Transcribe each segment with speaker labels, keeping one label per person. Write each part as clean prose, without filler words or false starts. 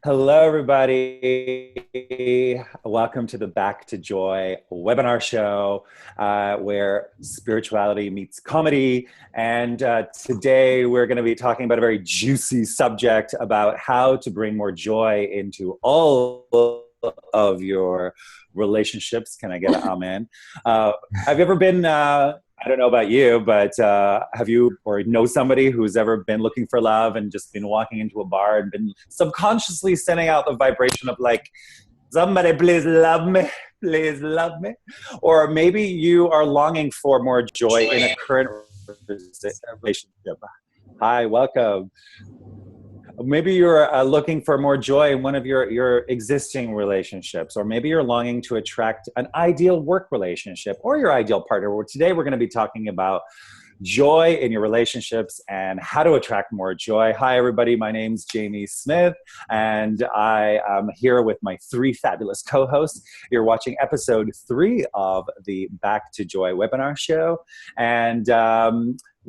Speaker 1: Hello, everybody. Welcome to the Back to Joy webinar show, where spirituality meets comedy. And today we're going to be talking about a very juicy subject about how to bring more joy into all of your relationships. Can I get an amen? Have you ever been I don't know about you, but have you or know somebody who's ever been looking for love and just been walking into a bar and been subconsciously sending out the vibration of like, somebody please love me? Or maybe you are longing for more joy in a current relationship. Hi, welcome. Maybe you're looking for more joy in one of your existing relationships, or maybe you're longing to attract an ideal work relationship or your ideal partner. Well, today we're going to be talking about joy in your relationships and how to attract more joy. Hi, everybody. My name's Jamie Smith, and I am here with my three fabulous co-hosts. You're watching episode 3 of the Back to Joy webinar show. And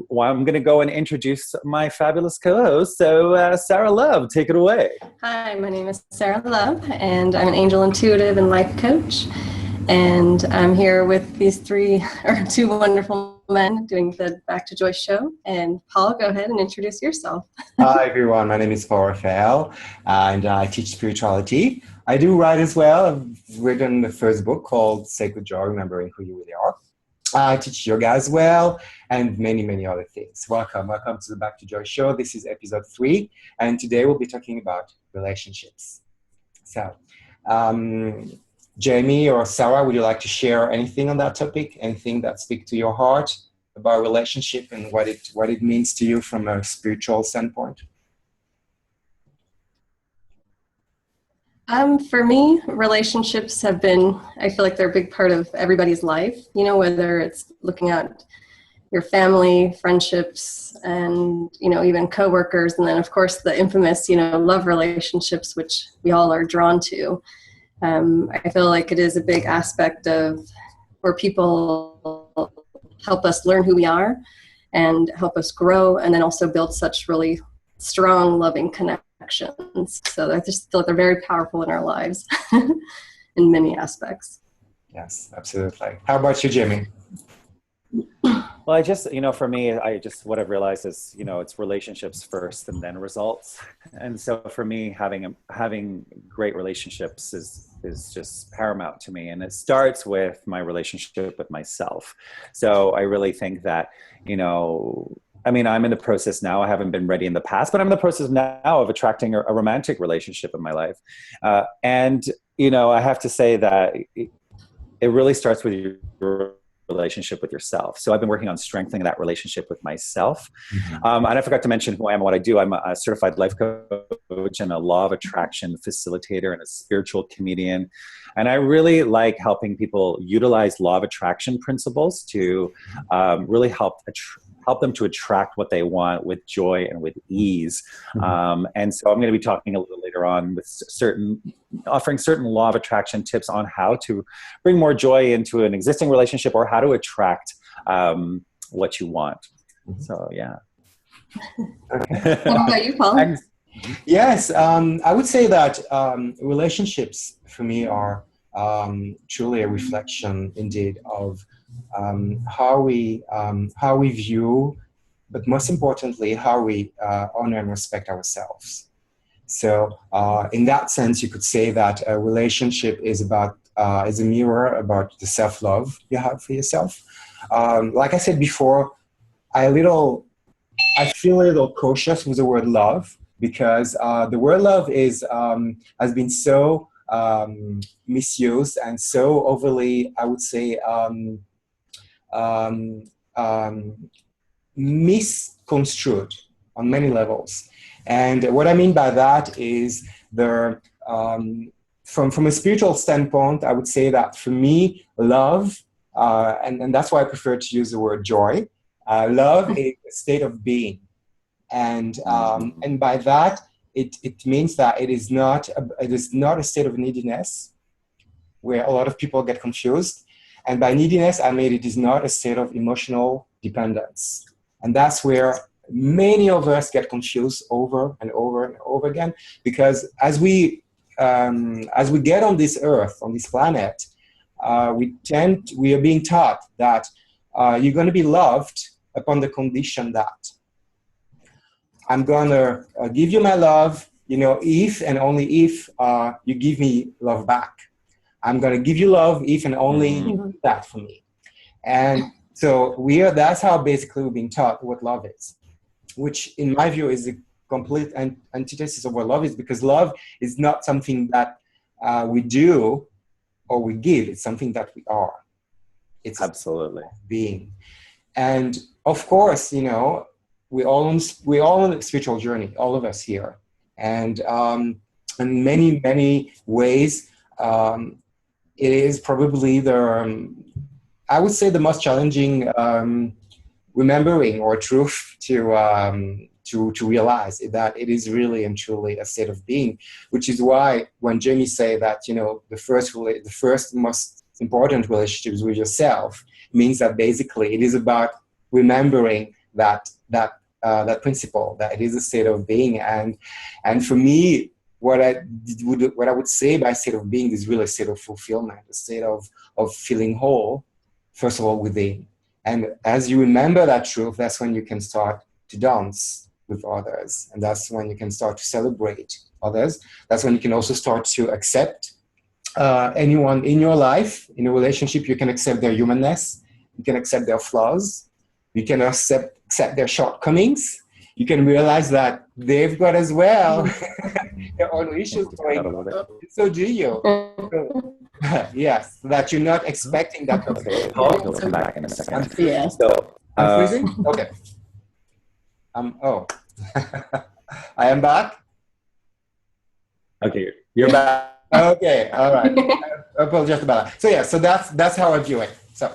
Speaker 1: well, I'm going to go and introduce my fabulous co-host. So, Sarah Love, take it away.
Speaker 2: Hi, my name is Sarah Love, and I'm an angel intuitive and life coach. And I'm here with these two wonderful men doing the Back to Joy show. And Paul, go ahead and introduce yourself.
Speaker 3: Hi, everyone. My name is Paul Raphael, and I teach spirituality. I do write as well. I've written the first book called Sacred Joy, Remembering Who You Really Are. I teach yoga as well, and many, many other things. Welcome to the Back to Joy show. This is episode 3, and today we'll be talking about relationships. So, Jamie or Sarah, would you like to share anything on that topic? Anything that speaks to your heart about relationship and what it means to you from a spiritual standpoint?
Speaker 2: For me, relationships have been, I feel like they're a big part of everybody's life, whether it's looking at your family, friendships, and, even coworkers. And then, of course, the infamous, love relationships, which we all are drawn to. I feel like it is a big aspect of where people help us learn who we are and help us grow, and then also build such really strong, loving connections. So I just feel like they're very powerful in our lives in many aspects.
Speaker 3: Yes, absolutely. How about you, Jamie?
Speaker 1: Well, I just, for me, what I've realized is, it's relationships first and then results. And so for me, having great relationships is just paramount to me. And it starts with my relationship with myself. So I really think that, I'm in the process now. I haven't been ready in the past, but I'm in the process now of attracting a romantic relationship in my life. And I have to say that it really starts with your relationship with yourself. So I've been working on strengthening that relationship with myself. Mm-hmm. And I forgot to mention who I am and what I do. I'm a certified life coach and a law of attraction facilitator and a spiritual comedian. And I really like helping people utilize law of attraction principles to really help them to attract what they want with joy and with ease. Mm-hmm. And so I'm going to be talking a little later on with offering certain law of attraction tips on how to bring more joy into an existing relationship or how to attract what you want. Mm-hmm. So, yeah.
Speaker 2: Okay. What about you, Paul?
Speaker 3: Yes, I would say that relationships for me are truly a reflection indeed of how we view, but most importantly, how we honor and respect ourselves. So in that sense, you could say that a relationship is a mirror about the self-love you have for yourself. Like I said before, I feel a little cautious with the word love because the word love has been so misused and so overly, I would say, misconstrued on many levels. And what I mean by that is from a spiritual standpoint, I would say that for me, love, and that's why I prefer to use the word joy. Love is a state of being. And by that, it means that it is not a state of neediness, where a lot of people get confused. And by neediness, I mean it is not a state of emotional dependence. And that's where many of us get confused over and over and over again, because as we get on this earth, on this planet, we are being taught that you're going to be loved upon the condition that I'm going to give you my love, if and only if you give me love back. I'm going to give you love if and only you do that for me. And so that's how basically we're being taught what love is, which in my view is a complete antithesis of what love is, because love is not something that we do or we give. It's something that we are. It's
Speaker 1: absolutely
Speaker 3: being. And of course, we're all on a spiritual journey, all of us here. And in many, many ways, it is probably I would say the most challenging remembering or truth to realize that it is really and truly a state of being, which is why when Jamie say that, the first most important relationship is with yourself, means that basically it is about remembering that principle, that it is a state of being. And for me, what I would say by state of being is really a state of fulfillment, a state of feeling whole, first of all, within. And as you remember that truth, that's when you can start to dance with others. And that's when you can start to celebrate others. That's when you can also start to accept anyone in your life. In a relationship, you can accept their humanness. You can accept their flaws. You can accept their shortcomings. You can realize that they've got as well their own issues going on. So do you. Yes, that you're not expecting that.
Speaker 1: Okay, we'll come back in a second.
Speaker 2: Yeah.
Speaker 1: So,
Speaker 3: I'm freezing? Okay. I am back?
Speaker 1: Okay, you're back.
Speaker 3: Okay, all right. I apologize about that. So yeah, so that's how I view it. So.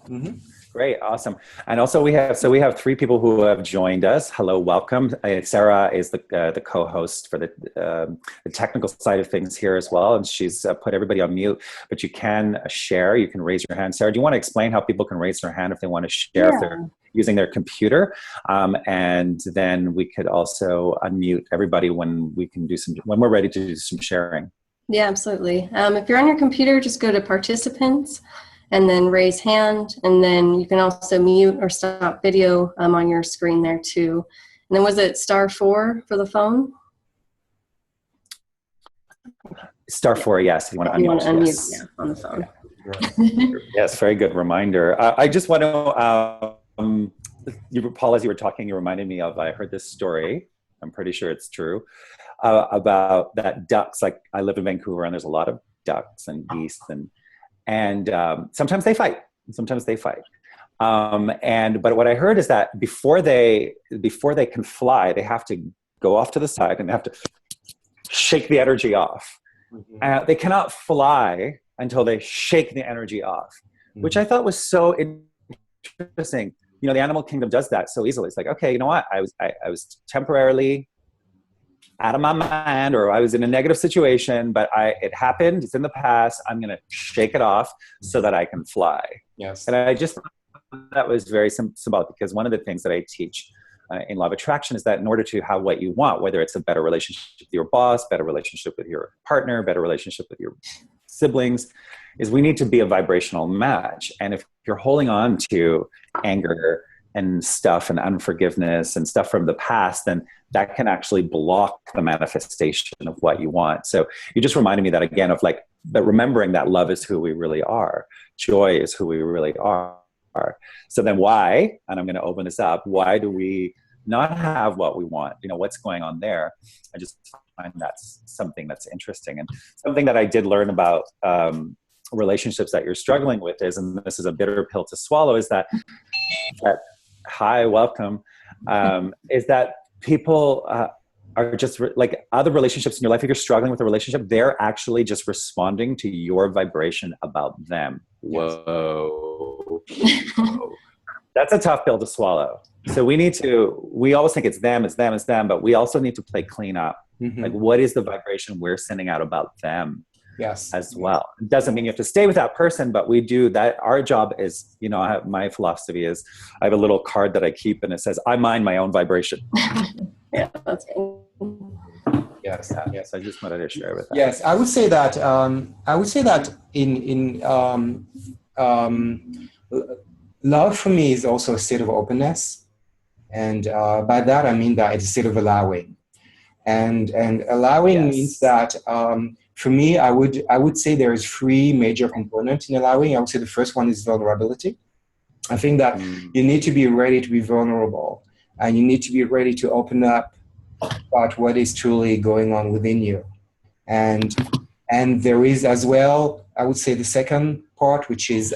Speaker 3: Mm-hmm.
Speaker 1: Great, awesome. And also we have three people who have joined us. Hello, welcome. Sarah is the co-host for the technical side of things here as well, and she's put everybody on mute. But you can share. You can raise your hand. Sarah, do you want to explain how people can raise their hand if they want to share if they're using their computer? And then we could also unmute everybody when we're ready to do some sharing.
Speaker 2: Yeah, absolutely. If you're on your computer, just go to participants and then raise hand, and then you can also mute or stop video on your screen there too. And then was it *4 for the phone?
Speaker 1: *4, yes. If you want to unmute, yes.
Speaker 2: On the phone.
Speaker 1: Yes, very good reminder. I just want to, Paul, as you were talking, you reminded me of, I heard this story, I'm pretty sure it's true, about that ducks, like I live in Vancouver and there's a lot of ducks and geese and sometimes they fight. But what I heard is that before they can fly, they have to go off to the side and they have to shake the energy off. Mm-hmm. They cannot fly until they shake the energy off, which I thought was so interesting. The animal kingdom does that so easily. It's like, okay, you know what? I was temporarily out of my mind, or I was in a negative situation, but it happened. It's in the past. I'm going to shake it off so that I can fly.
Speaker 3: Yes.
Speaker 1: And I just thought that was very symbolic, because one of the things that I teach in Law of Attraction is that in order to have what you want, whether it's a better relationship with your boss, better relationship with your partner, better relationship with your siblings, is we need to be a vibrational match. And if you're holding on to anger and stuff and unforgiveness and stuff from the past, then that can actually block the manifestation of what you want. So you just reminded me that again of but remembering that love is who we really are. Joy is who we really are. So then why, and I'm going to open this up, why do we not have what we want? What's going on there? I just find that's something that's interesting. And something that I did learn about relationships that you're struggling with is, and this is a bitter pill to swallow, is that hi, welcome, is that people are just like other relationships in your life. If you're struggling with a relationship, they're actually just responding to your vibration about them. Whoa. That's a tough pill to swallow. So we always think it's them, but we also need to play clean up. Mm-hmm. Like, what is the vibration we're sending out about them?
Speaker 3: Yes.
Speaker 1: as well. It doesn't mean you have to stay with that person, but we do that. Our job is, my philosophy is I have a little card that I keep and it says, I mind my own vibration.
Speaker 2: Yeah, that's cool.
Speaker 3: Yes. Yes.
Speaker 1: So I just wanted to share with that.
Speaker 3: Yes, I would say that. Love for me is also a state of openness, and by that I mean that it's a state of allowing, and allowing means that for me I would say there is three major components in allowing. I would say the first one is vulnerability. I think that you need to be ready to be vulnerable, and you need to be ready to open up about what is truly going on within you. And there is as well, I would say the second part, which is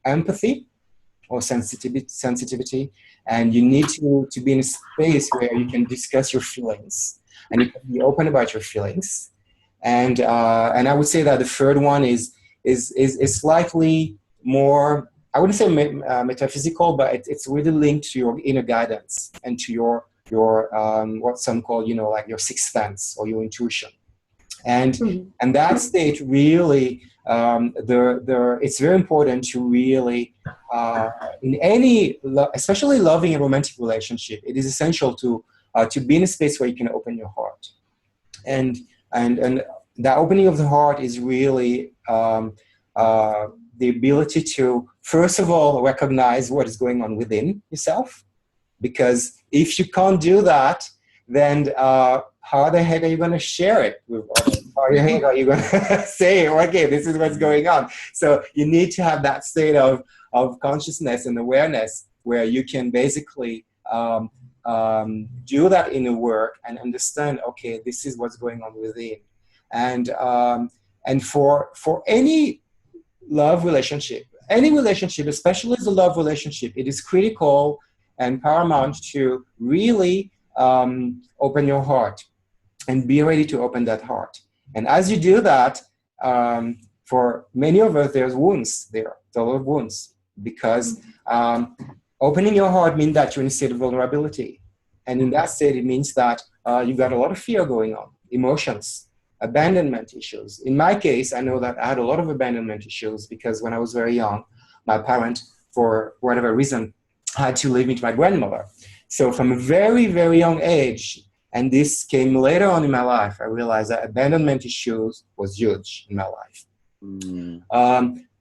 Speaker 3: empathy or sensitivity. And you need to be in a space where you can discuss your feelings and you can be open about your feelings. And I would say that the third one is slightly more, I wouldn't say metaphysical, but it's really linked to your inner guidance and to your what some call, like your sixth sense or your intuition. And that state really, it's very important to really, in any, especially loving and romantic relationship, it is essential to be in a space where you can open your heart. And that opening of the heart is really the ability to, first of all, recognize what is going on within yourself. Because if you can't do that, then how the heck are you going to share it with others? How the heck are you going to say, okay, this is what's going on? So you need to have that state of consciousness and awareness where you can basically do that inner work and understand, okay, this is what's going on within. And for any love relationship, especially the love relationship, it is critical and paramount to really open your heart and be ready to open that heart. And as you do that, for many of us, there's wounds there, a lot of wounds, because opening your heart means that you're in a state of vulnerability. And in that state, it means that you got a lot of fear going on, emotions, abandonment issues. In my case, I know that I had a lot of abandonment issues because when I was very young, my parent, for whatever reason, had to leave me to my grandmother. So from a very, very young age, and this came later on in my life, I realized that abandonment issues was huge in my life.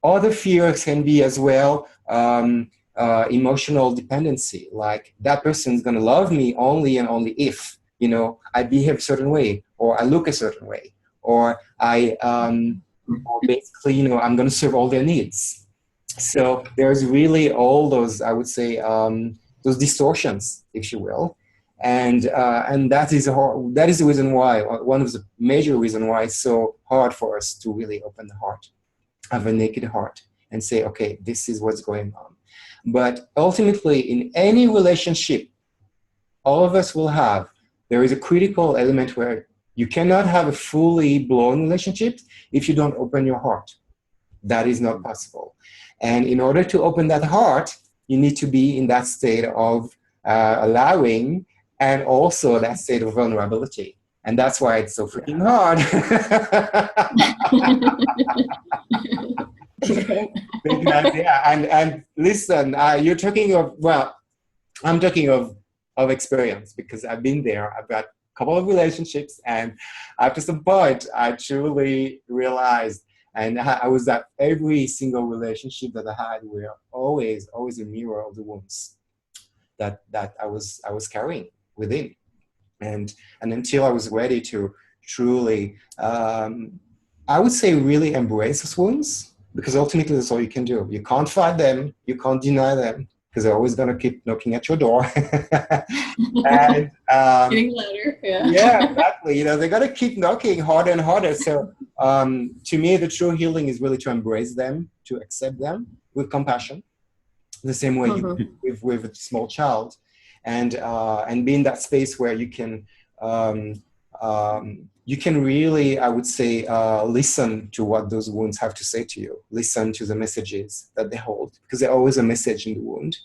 Speaker 3: Other fears can be as well emotional dependency, like that person's going to love me only and only if, I behave a certain way, or I look a certain way, or basically, I'm going to serve all their needs. So there's really all those, I would say, those distortions, if you will, and that is the reason why, one of the major reasons why it's so hard for us to really open the heart, have a naked heart, and say, okay, this is what's going on. But ultimately, in any relationship, all of us will have, there is a critical element where you cannot have a fully blown relationship if you don't open your heart. That is not possible. And in order to open that heart, you need to be in that state of allowing and also that state of vulnerability. And that's why it's so freaking hard. Because, and listen, you're talking of, I'm talking of experience because I've been there. I've got a couple of relationships, and after some point, I truly realized, and I was at every single relationship that I had were always a mirror of the wounds that I was carrying within, and until I was ready to truly, I would say, really embrace those wounds, because ultimately that's all you can do. You can't fight them, you can't deny them, because they're always going to keep knocking at your door. And
Speaker 2: getting louder.
Speaker 3: Yeah, exactly. They're going to keep knocking harder and harder. So to me, the true healing is really to embrace them, to accept them with compassion, the same way you with a small child, and be in that space where you can really, I would say, listen to what those wounds have to say to you. Listen to the messages that they hold, because there's always a message in the wound.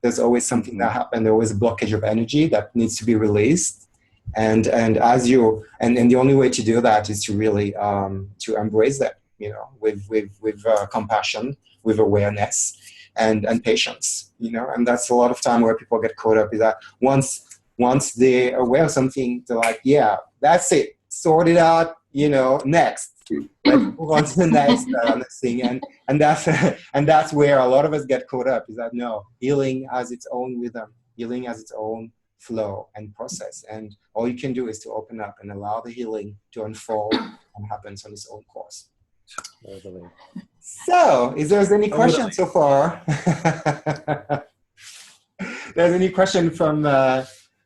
Speaker 3: There's always something that happened. There's always a blockage of energy that needs to be released. And as you and the only way to do that is to really to embrace them, you know, with compassion, with awareness, and patience, you know. And that's a lot of time where people get caught up, is that once they're aware of something, they're like, yeah, that's it, sort it out, you know, next. Let's move on to the next thing. And that's and that's where a lot of us get caught up, is that no, healing has its own rhythm, healing has its own flow and process, and all you can do is to open up and allow the healing to unfold and happens on its own course.
Speaker 1: Totally.
Speaker 3: So, is there any questions so far? There's any question from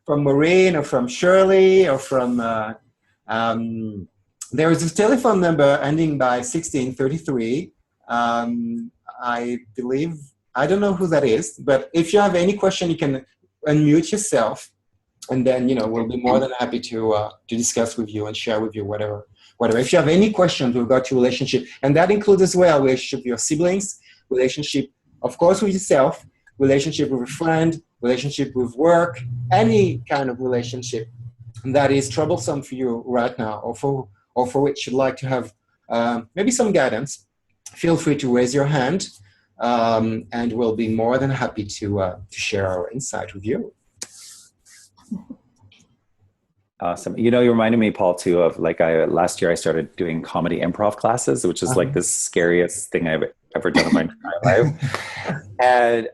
Speaker 3: Maureen or from Shirley or from there is a telephone number ending by 1633. I believe, I don't know who that is, but if you have any question, you can unmute yourself, and then, you know, we'll be more than happy to discuss with you and share with you whatever. If you have any questions with regard to relationship, and that includes as well relationship with your siblings, relationship, of course, with yourself, relationship with a friend, relationship with work, any kind of relationship that is troublesome for you right now, or for which you'd like to have maybe some guidance, feel free to raise your hand, and we'll be more than happy to share our insight with you.
Speaker 1: Awesome. You know, you reminded me, Paul, too, of like last year I started doing comedy improv classes, which is like the scariest thing I've ever done in my entire life. And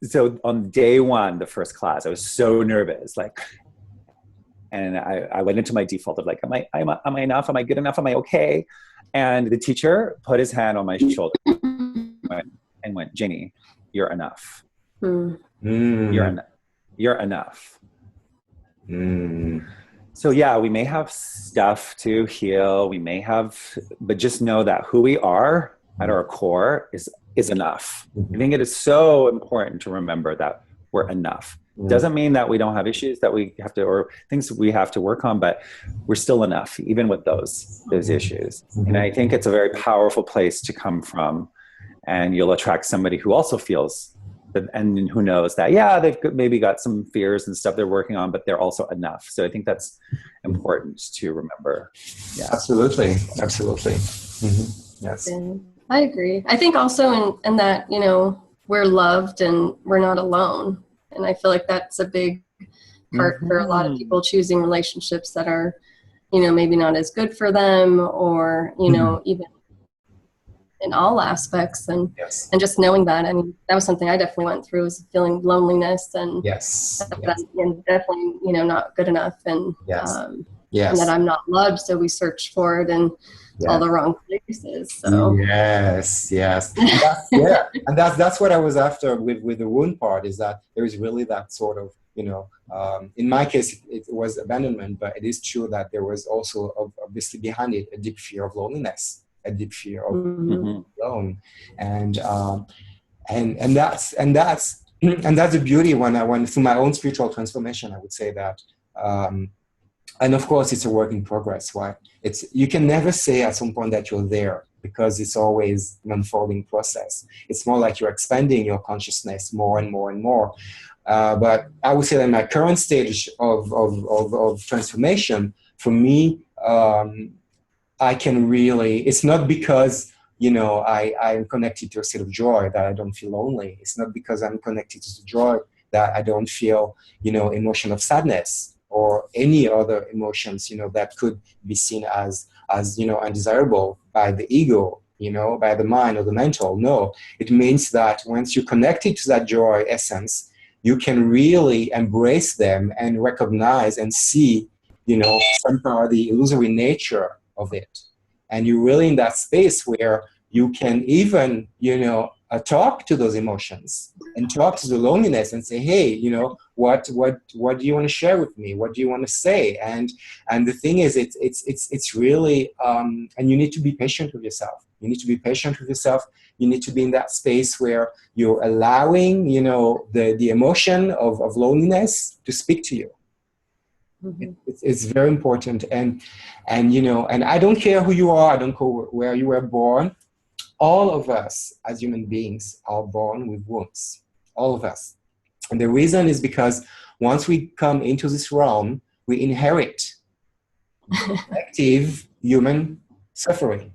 Speaker 1: so on day one, the first class, I was so nervous, like, and I went into my default of like, am I enough? Am I good enough? Am I okay? And the teacher put his hand on my shoulder and went, Janie, you're enough. You're enough. So yeah, we may have stuff to heal. We may have, but just know that who we are at our core is enough. I think it is so important to remember that we're enough. Doesn't mean that we don't have issues that we have to, or things we have to work on, but we're still enough, even with those issues. And I think it's a very powerful place to come from, and you'll attract somebody who also feels and who knows that, yeah, they've maybe got some fears and stuff they're working on, but they're also enough. So I think that's important to remember. Yeah,
Speaker 3: absolutely. Yes,
Speaker 2: I agree. I think also in that, you know, we're loved and we're not alone. And I feel like that's a big part for a lot of people choosing relationships that are, you know, maybe not as good for them, or, you know, even in all aspects, and and just knowing that. I mean, that was something I definitely went through, was feeling loneliness and and definitely, you know, not good enough, and and that I'm not loved, so we search for it in all the wrong places. So
Speaker 3: yes, and that's what I was after with the wound part, is that there is really that sort of, you know, in my case it was abandonment, but it is true that there was also obviously behind it a deep fear of loneliness, a deep fear of being alone, and that's the beauty when I went through my own spiritual transformation. I would say that, and of course it's a work in progress, right? You can never say at some point that you're there, because it's always an unfolding process. It's more like you're expanding your consciousness more and more and more. But I would say that my current stage of transformation, for me, I can really, it's not because, you know, I'm connected to a state of joy that I don't feel lonely. It's not because I'm connected to the joy that I don't feel, you know, emotion of sadness or any other emotions, you know, that could be seen as, you know, undesirable by the ego, you know, by the mind or the mental. No, it means that once you're connected to that joy essence, you can really embrace them and recognize and see, you know, somehow the illusory nature of it. And you're really in that space where you can even, you know, talk to those emotions and talk to the loneliness and say, hey, you know, what do you want to share with me? What do you want to say? And the thing is, it's really, and you need to be patient with yourself. You need to be patient with yourself. You need to be in that space where you're allowing, you know, the emotion of loneliness to speak to you. It's very important, and you know, and I don't care who you are, I don't care where you were born. All of us as human beings are born with wounds, all of us. And the reason is because once we come into this realm, we inherit collective human suffering.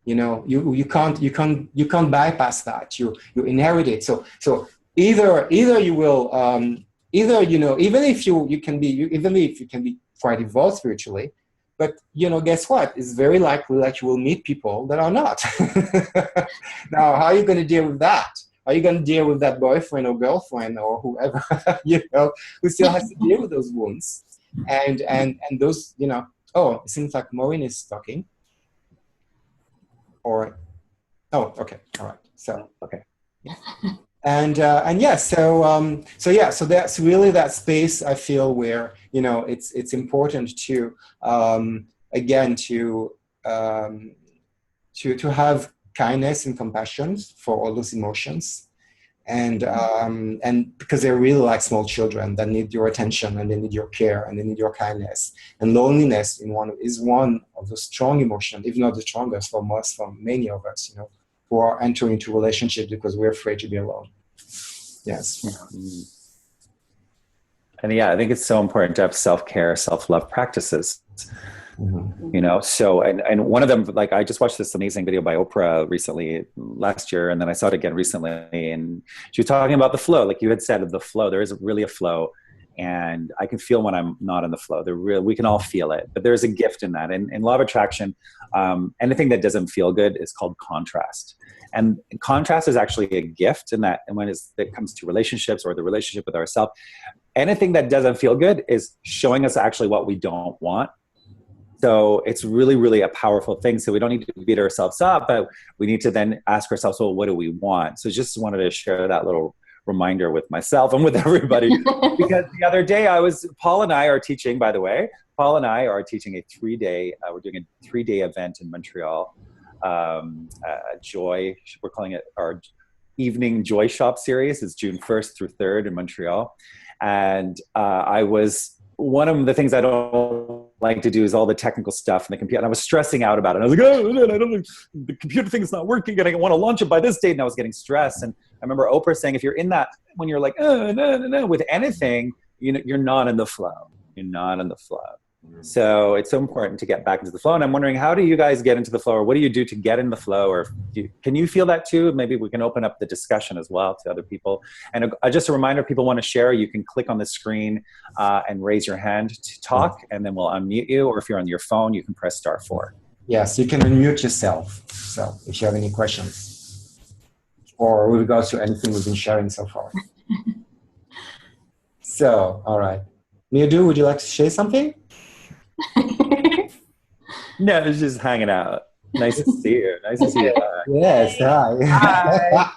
Speaker 3: You know, you can't bypass that. You inherit it. So either you will either, you know, even if you can be quite evolved spiritually, but, you know, guess what? It's very likely that you will meet people that are not. Now, how are you going to deal with that? Are you going to deal with that boyfriend or girlfriend or whoever, you know, who still has to deal with those wounds and those, you know? Oh, it seems like Maureen is talking. Or, oh, okay, all right. So, okay. And yeah, so that's really that space I feel where, you know, it's important to again to have kindness and compassion for all those emotions, and because they're really like small children that need your attention and they need your care and they need your kindness. And loneliness is one of the strong emotions, if not the strongest for many of us, you know, who are entering into relationships because we're afraid to be alone. Yes.
Speaker 1: And yeah, I think it's so important to have self-care, self-love practices. Mm-hmm. You know, so, and one of them, like, I just watched this amazing video by Oprah recently, last year, and then I saw it again recently, and she was talking about the flow, like you had said, of the flow. There is really a flow, and I can feel when I'm not in the flow. We can all feel it, but there's a gift in that. And in law of attraction, anything that doesn't feel good is called contrast. And contrast is actually a gift in that, and when it comes to relationships or the relationship with ourselves, anything that doesn't feel good is showing us actually what we don't want. So it's really, really a powerful thing. So we don't need to beat ourselves up, but we need to then ask ourselves, well, what do we want? So just wanted to share that little reminder with myself and with everybody. Because the other day Paul and I are teaching, by the way, Paul and I are teaching a 3-day, we're doing a 3-day event in Montreal, Joy, we're calling it our Evening Joy Shop series. It's June 1st through 3rd in Montreal. And one of the things I don't like to do is all the technical stuff in the computer. And I was stressing out about it. I was like, I don't, the computer thing is not working. And I want to launch it by this date. And I was getting stressed. And I remember Oprah saying, if you're in that, when you're like, no, with anything, you know, you're not in the flow. You're not in the flow. So it's so important to get back into the flow. And I'm wondering, how do you guys get into the flow, or what do you do to get in the flow? Or can you feel that too? Maybe we can open up the discussion as well to other people. And just a reminder, if people want to share, you can click on the screen and raise your hand to talk, and then we'll unmute you. Or if you're on your phone, you can press *4.
Speaker 3: Yes, you can unmute yourself. So if you have any questions or with regards to anything we've been sharing so far. So, all right. Mirdou, would you like to say something?
Speaker 1: No, it's just hanging out. Nice to see you. Nice to see you.
Speaker 3: Yes, hi.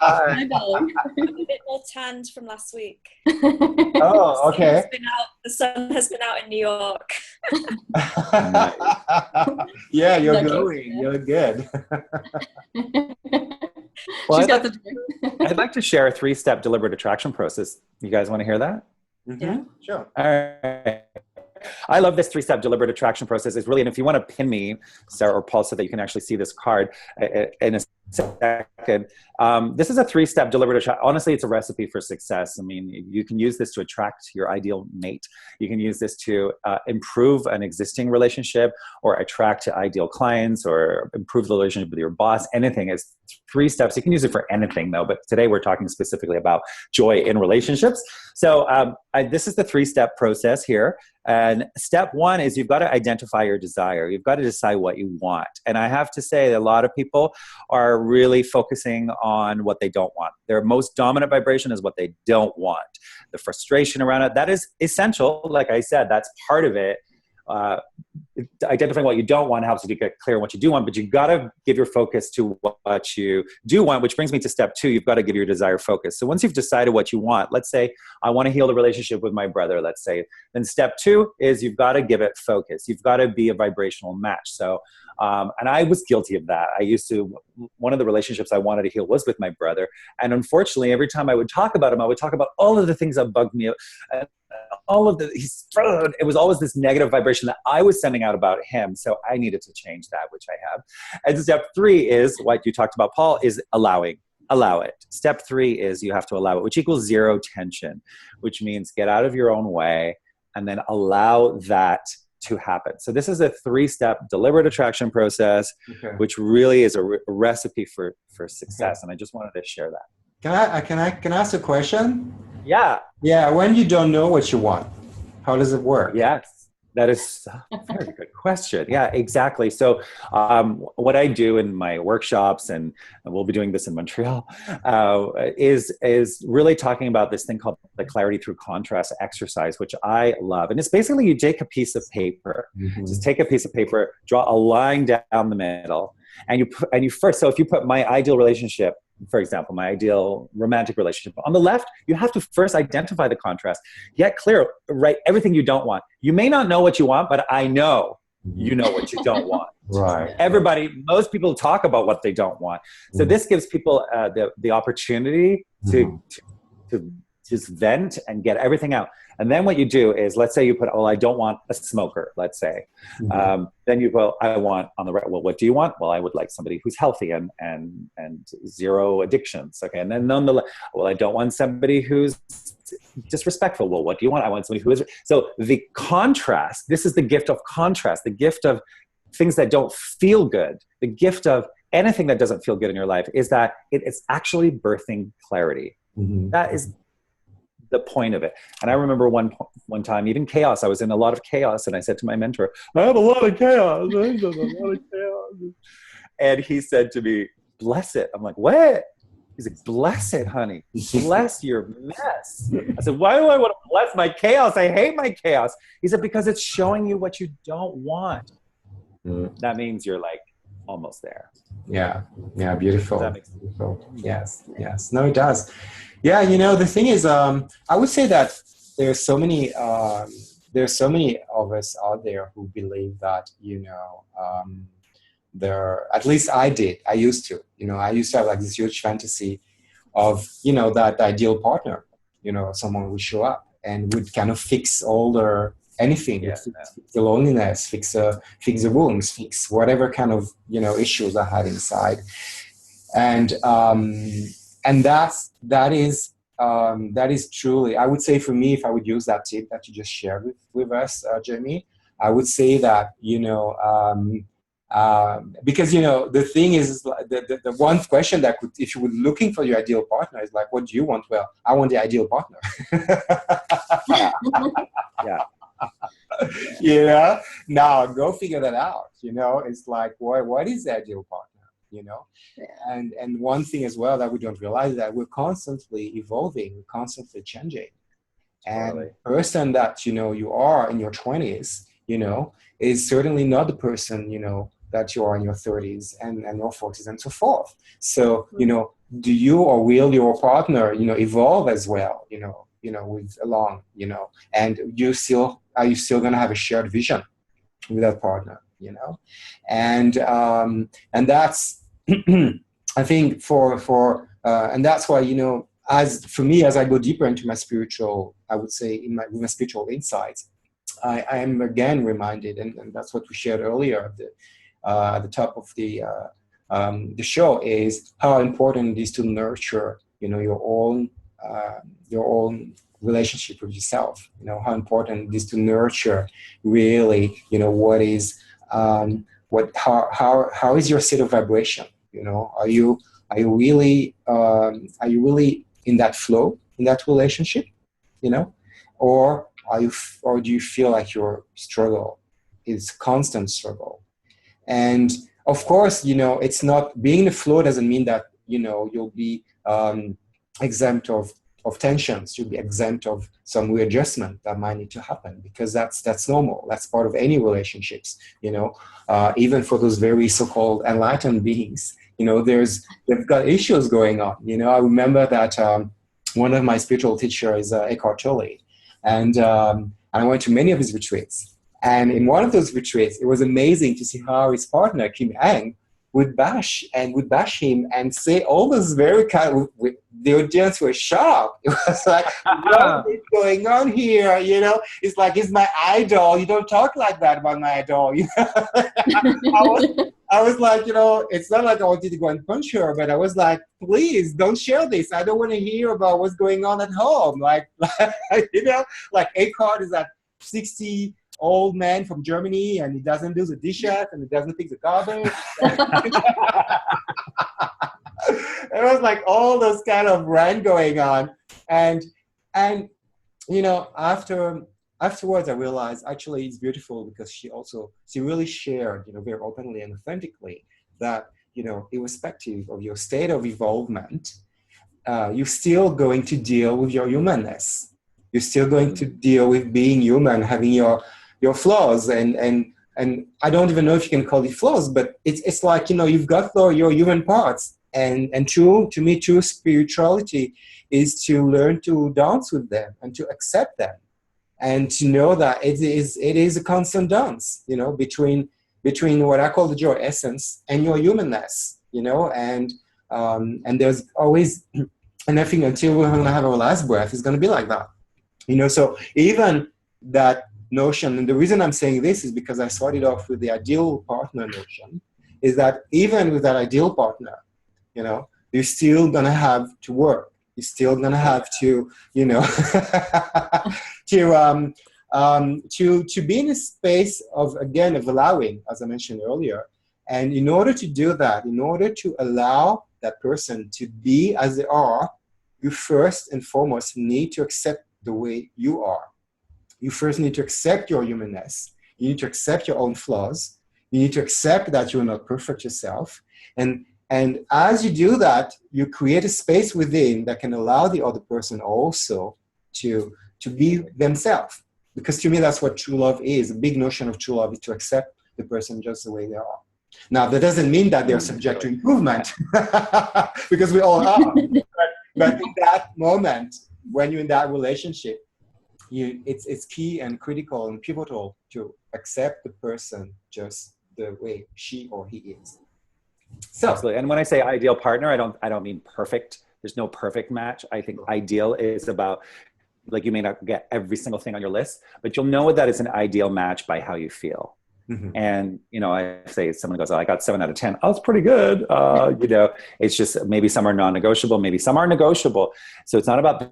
Speaker 2: Hi, darling.
Speaker 4: I'm a bit more tanned from last week.
Speaker 3: Oh, okay.
Speaker 4: The sun has been out in New York.
Speaker 3: Yeah, you're glowing. You're good.
Speaker 1: Well,
Speaker 2: She's
Speaker 1: I'd like to share a 3-step deliberate attraction process. You guys want to hear that?
Speaker 3: Mm-hmm.
Speaker 4: Yeah.
Speaker 3: Sure.
Speaker 1: All right. I love this 3-step deliberate attraction process. It's really, and if you want to pin me, Sarah or Paul, so that you can actually see this card in a second. This is a 3-step deliberate attraction. Honestly, it's a recipe for success. I mean, you can use this to attract your ideal mate. You can use this to improve an existing relationship, or attract ideal clients, or improve the relationship with your boss. Anything. It's 3 steps. You can use it for anything though, but today we're talking specifically about joy in relationships. So this is the 3-step process here. And step 1 is you've got to identify your desire. You've got to decide what you want. And I have to say that a lot of people are really focusing on what they don't want. Their most dominant vibration is what they don't want. The frustration around it, that is essential. Like I said, that's part of it. Identifying what you don't want helps you to get clear on what you do want, but you've got to give your focus to what you do want, which brings me to step 2. You've got to give your desire focus. So once you've decided what you want, let's say I want to heal the relationship with my brother, let's say, then step 2 is you've got to give it focus. You've got to be a vibrational match. So, and I was guilty of that. One of the relationships I wanted to heal was with my brother. And unfortunately, every time I would talk about him, I would talk about all of the things that bugged me. It was always this negative vibration that I was sending out about him. So I needed to change that, which I have. And step 3 is what you talked about, Paul, is allowing. Allow it. Step 3 is you have to allow it, which equals 0 tension, which means get out of your own way and then allow that to happen. So this is a 3-step deliberate attraction process,
Speaker 3: Okay.
Speaker 1: which really is a recipe for success. And I just wanted to share that.
Speaker 3: Can I ask a question?
Speaker 1: Yeah.
Speaker 3: Yeah. When you don't know what you want, how does it work?
Speaker 1: Yes. That is a very good question. Yeah, exactly. So what I do in my workshops, and we'll be doing this in Montreal, is really talking about this thing called the clarity through contrast exercise, which I love. And it's basically you take a piece of paper, just take a piece of paper, draw a line down the middle, and you first, so if you put my ideal relationship, for example, my ideal romantic relationship. On the left, you have to first identify the contrast. Get clear, write everything you don't want. You may not know what you want, but I know you know what you don't want.
Speaker 3: Right.
Speaker 1: Most people talk about what they don't want. So this gives people the opportunity to just vent and get everything out. And then what you do is, let's say you put, I don't want a smoker, let's say. Then you go, I want on the right, well, what do you want? Well, I would like somebody who's healthy and zero addictions. Okay. And then on the left, well, I don't want somebody who's disrespectful. Well, what do you want? I want somebody who is. So the contrast, this is the gift of contrast, the gift of things that don't feel good, the gift of anything that doesn't feel good in your life is that it's actually birthing clarity. That is the point of it. And I remember one time, even chaos, I was in a lot of chaos, and I said to my mentor, I have a lot of chaos. And he said to me, bless it. I'm like, what? He's like, bless it, honey. Bless your mess. I said, why do I want to bless my chaos? I hate my chaos. He said, because it's showing you what you don't want. That means you're like almost there.
Speaker 3: Yeah. Beautiful.
Speaker 1: Does that make sense?
Speaker 3: Beautiful. Yes. No, it does. Yeah. The thing is, I would say that there's so many of us out there who believe that, at least I did. I used to have like this huge fantasy of, that ideal partner, someone would show up and would kind of fix anything, fix the loneliness, fix the wounds, fix whatever kind of, issues I had inside. And that is truly, I would say for me, if I would use that tip that you just shared with us, Jamie, I would say that, because the thing is the one question that could, if you were looking for your ideal partner, is like, what do you want? Well, I want the ideal partner. Now go figure that out. It's like, what is the ideal partner? And one thing as well that we don't realize is that we're constantly evolving, we're constantly changing. And the person that you are in your 20s, is certainly not the person that you are in your 30s and your 40s and so forth. So do you or will your partner evolve as well? With along, and are you still going to have a shared vision with that partner? And that's I think for and that's why as for me, as I go deeper into my spiritual, I would say with my spiritual insights, I am again reminded, and that's what we shared earlier at the top of the show, is how important it is to nurture your own relationship with yourself. How important it is to nurture really what is how is your state of vibration. Are you really in that flow in that relationship, or do you feel like your struggle is constant struggle? And of course, it's not being in the flow doesn't mean that you'll be exempt of tensions. You'll be exempt of some readjustment that might need to happen, because that's normal. That's part of any relationships. Even for those very so-called enlightened beings, they've got issues going on. I remember that one of my spiritual teachers is Eckhart Tolle, and I went to many of his retreats. And in one of those retreats, it was amazing to see how his partner Kim Hang would bash him and say all those very kind of, the audience was shocked. It was like, what is going on here? It's like, he's my idol. You don't talk like that about my idol. I was like, it's not like I wanted to go and punch her, but I was like, please don't share this. I don't want to hear about what's going on at home. Like Eckhart is that 60 old man from Germany, and he doesn't do the dishes, and he doesn't pick the garbage. There was like all those kind of rant going on, and you know, afterwards I realized actually it's beautiful because she really shared, you know, very openly and authentically that, you know, irrespective of your state of involvement, you're still going to deal with your humanness. You're still going to deal with being human, having your flaws, and I don't even know if you can call it flaws, but it's like, you know, you've got your human parts, and true spirituality is to learn to dance with them and to accept them, and to know that it is a constant dance, you know, between what I call your essence and your humanness, you know, and there's always, and I think until we're going to have our last breath, it's going to be like that, you know. So even that notion, and the reason I'm saying this is because I started off with the ideal partner notion, is that even with that ideal partner, you know, you're still going to have to work. You're still going to have to, you know, to be in a space of, again, of allowing, as I mentioned earlier. And in order to do that, in order to allow that person to be as they are, you first and foremost need to accept the way you are. You first need to accept your humanness. You need to accept your own flaws. You need to accept that you're not perfect yourself. And as you do that, you create a space within that can allow the other person also to be themselves. Because to me, that's what true love is. A big notion of true love is to accept the person just the way they are. Now, that doesn't mean that they're subject to improvement, because we all are. But in that moment, when you're in that relationship, it's key and critical and pivotal to accept the person just the way she or he is. So,
Speaker 1: absolutely. And when I say ideal partner, I don't mean perfect. There's no perfect match. I think ideal is about, like, you may not get every single thing on your list, but you'll know that it's an ideal match by how you feel. Mm-hmm. And, you know, I say someone goes, oh, I got 7 out of 10. Oh, it's pretty good. You know, it's just maybe some are non-negotiable. Maybe some are negotiable. So it's not about the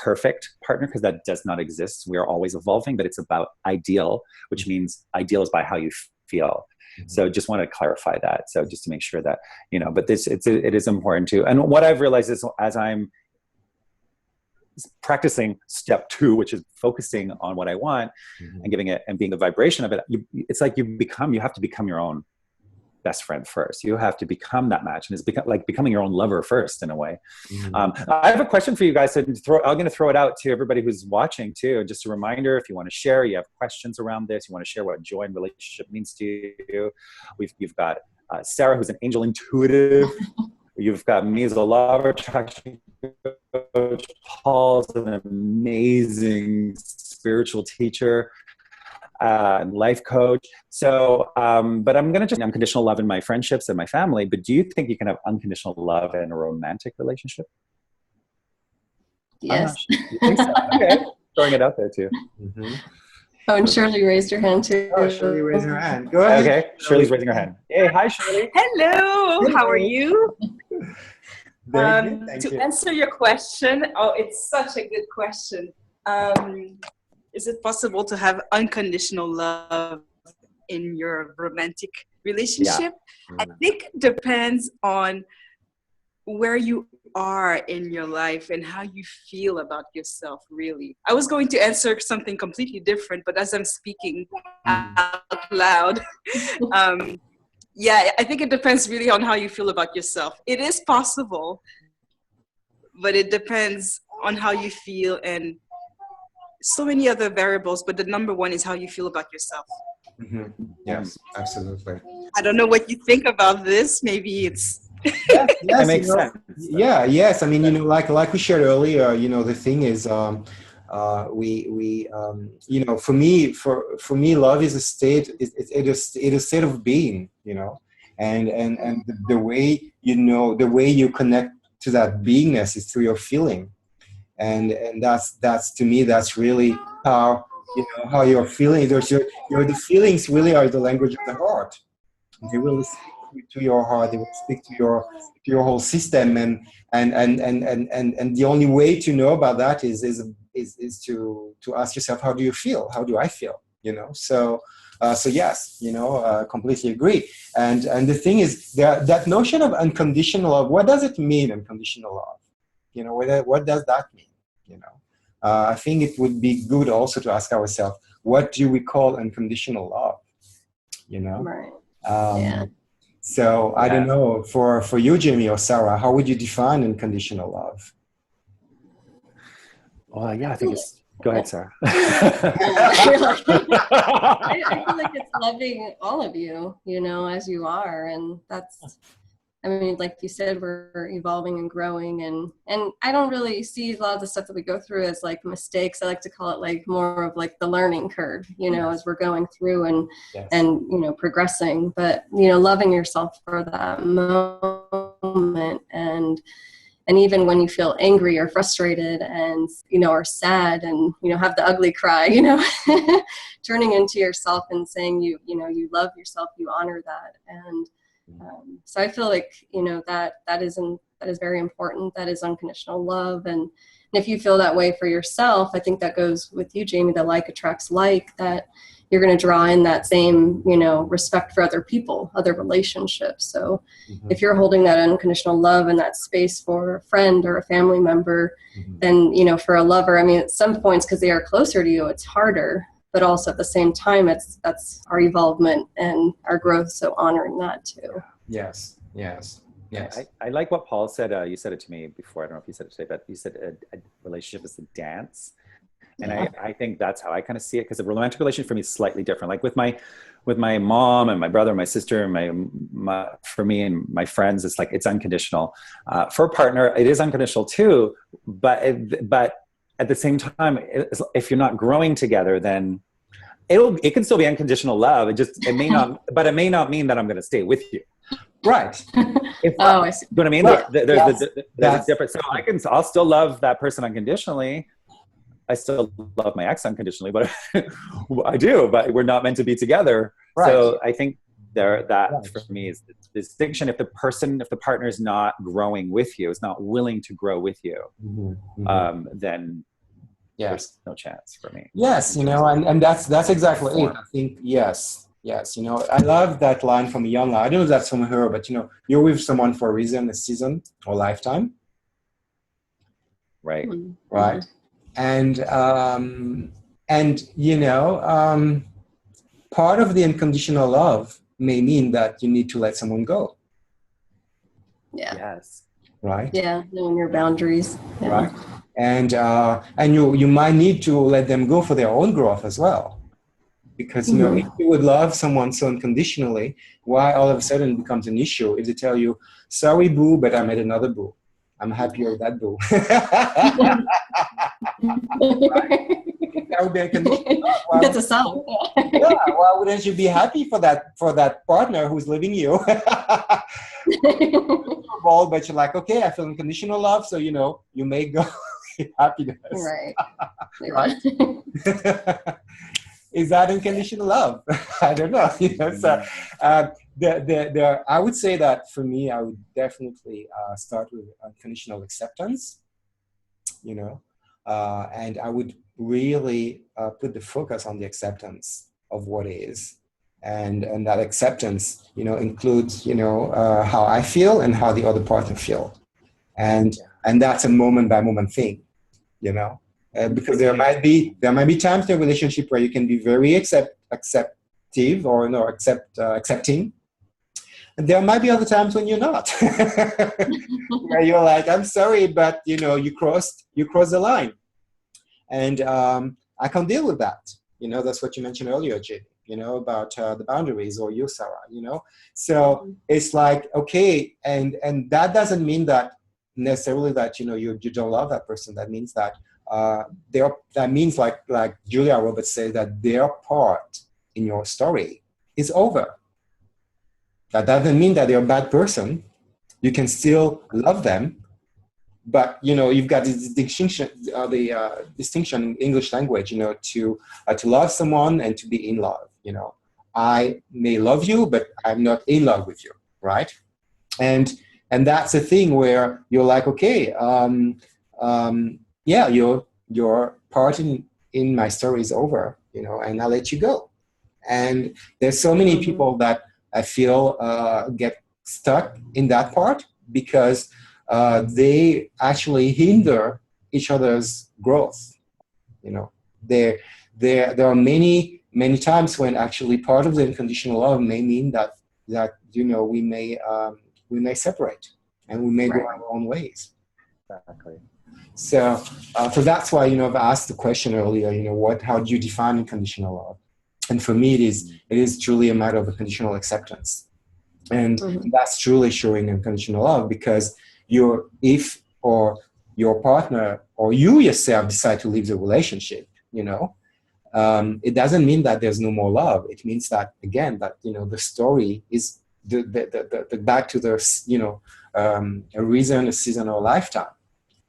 Speaker 1: perfect partner, because that does not exist. We are always evolving, but it's about ideal, which means ideal is by how you feel. Mm-hmm. So just want to clarify that. So just to make sure that, you know, but it is important too. And what I've realized is, as I'm practicing step 2, which is focusing on what I want, mm-hmm. and giving it and being the vibration of it, it's like you have to become your own best friend first. You have to become that match, and it's like becoming your own lover first, in a way. Mm-hmm. I have a question for you guys. I'm going to throw it out to everybody who's watching too. Just a reminder, if you want to share, you have questions around this, you want to share what joy in relationship means to you. You've got Sarah, who's an angel intuitive. You've got me as a law of attraction coach. Paul's an amazing spiritual teacher and life coach. So, but I'm going to just unconditional love in my friendships and my family. But do you think you can have unconditional love in a romantic relationship?
Speaker 2: Yes.
Speaker 1: You think so? Okay. Throwing it out there too. Mm-hmm.
Speaker 2: Oh, and Shirley raised her hand too.
Speaker 3: Oh, Shirley raised her hand. Go ahead.
Speaker 1: Okay, Shirley's raising her hand. Hey, hi, Shirley.
Speaker 5: Hello, how are you?
Speaker 3: Thank
Speaker 5: to
Speaker 3: you.
Speaker 5: answer your question, it's such a good question. Is it possible to have unconditional love in your romantic relationship? Yeah. I think it depends on where you are in your life and how you feel about yourself, really. I was going to answer something completely different, but as I'm speaking out loud, yeah, I think it depends really on how you feel about yourself. It is possible, but it depends on how you feel and so many other variables, but the number one is how you feel about yourself.
Speaker 3: Mm-hmm. Yes, absolutely.
Speaker 5: I don't know what you think about this. Maybe it's...
Speaker 3: yes,
Speaker 1: that makes sense.
Speaker 3: Yeah, yes. I mean, you know, like we shared earlier, you know, the thing is, you know, for me, love is a state. It is a state of being, you know, and the way, you know, the way you connect to that beingness is through your feeling, and that's to me, that's really how, you know, how you're feeling. The feelings really are the language of the heart. They really speak to your heart. They will speak to your whole system, and the only way to know about that is is to ask yourself, how do you feel? How do I feel? So yes, completely agree. And the thing is that notion of unconditional love, what does it mean, unconditional love? What does that mean? I think it would be good also to ask ourselves, what do we call unconditional love?
Speaker 2: Right.
Speaker 3: Yeah. So I don't know, for you, Jamie or Sarah, how would you define unconditional love?
Speaker 1: Well, yeah, I think it's. Go ahead, Sarah.
Speaker 2: I feel like it's loving all of you, as you are, and that's. I mean, like you said, we're evolving and growing, and I don't really see a lot of the stuff that we go through as like mistakes. I like to call it like more of like the learning curve, as we're going through and progressing. But loving yourself for that moment, and even when you feel angry or frustrated and are sad and have the ugly cry, turning into yourself and saying you love yourself, you honor that. And so I feel like that is very important. That is unconditional love. And if you feel that way for yourself, I think that goes with you, Jamie, that like attracts like, that you're going to draw in that same respect for other people, other relationships. So if you're holding that unconditional love in that space for a friend or a family member, then for a lover, I mean, at some points, because they are closer to you, it's harder. But also at the same time, that's our evolvement and our growth. So honoring that too.
Speaker 3: Yes.
Speaker 1: I like what Paul said. You said it to me before. I don't know if you said it today, but you said a relationship is a dance. And I think that's how I kind of see it, because a romantic relationship for me is slightly different. Like with my mom and my brother and my sister and for me and my friends, it's like, it's unconditional. For a partner, it is unconditional too. But at the same time, if you're not growing together, then it can still be unconditional love. It may not, but it may not mean that I'm going to stay with you.
Speaker 3: Right.
Speaker 2: I see.
Speaker 1: You know what I mean?
Speaker 3: Right.
Speaker 1: There's a difference. So I'll still love that person unconditionally. I still love my ex unconditionally, but I do, but we're not meant to be together. Right. So I think for me is the distinction. If the partner is not growing with you, is not willing to grow with you, then there's no chance for me.
Speaker 3: Yes, and that's exactly it. I think yes. I love that line from Iyanla. I don't know if that's from her, but you're with someone for a reason, a season, or lifetime.
Speaker 1: Right.
Speaker 3: Right. And part of the unconditional love may mean that you need to let someone go.
Speaker 2: Yeah.
Speaker 1: Yes.
Speaker 3: Right.
Speaker 2: Yeah, knowing your boundaries. Yeah.
Speaker 3: Right. And you might need to let them go for their own growth as well, because if you would love someone so unconditionally, why all of a sudden it becomes an issue if they tell you, sorry boo, but I met another boo, I'm happier with that boo. That would be unconditional. Well,
Speaker 2: that's a song.
Speaker 3: Yeah, why wouldn't you be happy for that partner who's leaving you? But you're like, okay, I feel unconditional love, so you may go. Happiness.
Speaker 2: Right.
Speaker 3: Right. Is that unconditional love? I don't know. So I would say that for me, I would definitely start with unconditional acceptance. And I would really put the focus on the acceptance of what is, and that acceptance, includes how I feel and how the other partner feel, and that's a moment by moment thing. Because there might be times in a relationship where you can be very accepting, and there might be other times when you're not, where you're like, I'm sorry, but you crossed the line, and I can deal with that. That's what you mentioned earlier, Jay. About the boundaries, or you, Sarah. So it's like, okay, and that doesn't mean that necessarily that you don't love that person. That means that that means like Julia Roberts says, that their part in your story is over. That doesn't mean that they're a bad person. You can still love them, but you've got this distinction, distinction in English language, to love someone and to be in love. I may love you, but I'm not in love with you, right? And that's a thing where you're like, okay, you're part in my story is over, you know, and I let you go. And there's so many people that I feel get stuck in that part because they actually hinder each other's growth. You know, there are many times when actually part of the unconditional love may mean that you know, we may separate and we may go our own ways.
Speaker 1: Exactly.
Speaker 3: So that's why, you know, I've asked the question earlier, you know, how do you define unconditional love? And for me, it is truly a matter of unconditional acceptance. And that's truly showing unconditional love, because if your partner or you yourself decide to leave the relationship, you know, it doesn't mean that there's no more love. It means that, again, that, you know, the story is the back to the, you know, a reason, a season, or a lifetime,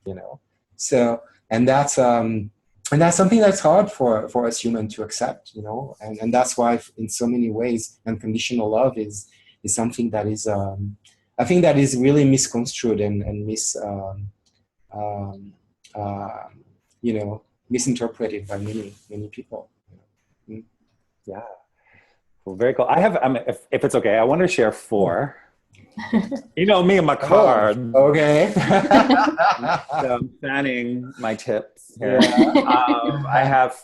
Speaker 3: you know. So, and that's something that's hard for us humans to accept, you know, and that's why in so many ways unconditional love is something that is I think that is really misconstrued and you know, misinterpreted by many people.
Speaker 1: Yeah. Well, very cool. I have, if it's okay, I want to share 4. You know me and my card.
Speaker 3: Oh, okay.
Speaker 1: So I'm fanning my tips here. I have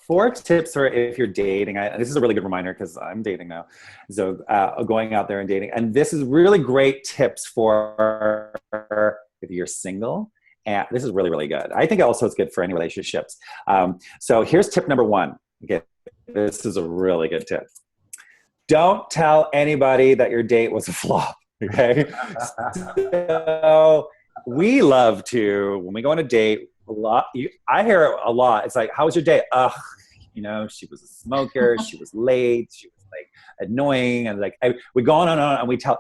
Speaker 1: four tips for if you're dating. This is a really good reminder because I'm dating now. So going out there and dating. And this is really great tips for if you're single. And this is really, really good. I think also it's good for any relationships. So here's tip number 1. Okay, this is a really good tip. Don't tell anybody that your date was a flop. Okay. So we love to, when we go on a date, I hear it a lot. It's like, how was your date? Ugh, you know, she was a smoker. She was late. She was like annoying. And like, we go on and we tell